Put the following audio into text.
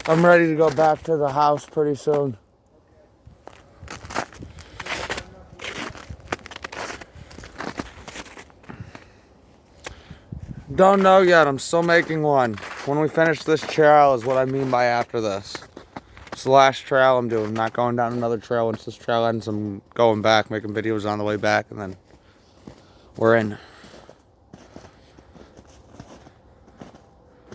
I'm ready to go back to the house pretty soon. Don't know yet. I'm still making one. When we finish this trail is what I mean by after this. It's the last trail I'm doing. I'm not going down another trail. Once this trail ends, I'm going back, making videos on the way back, and then we're in.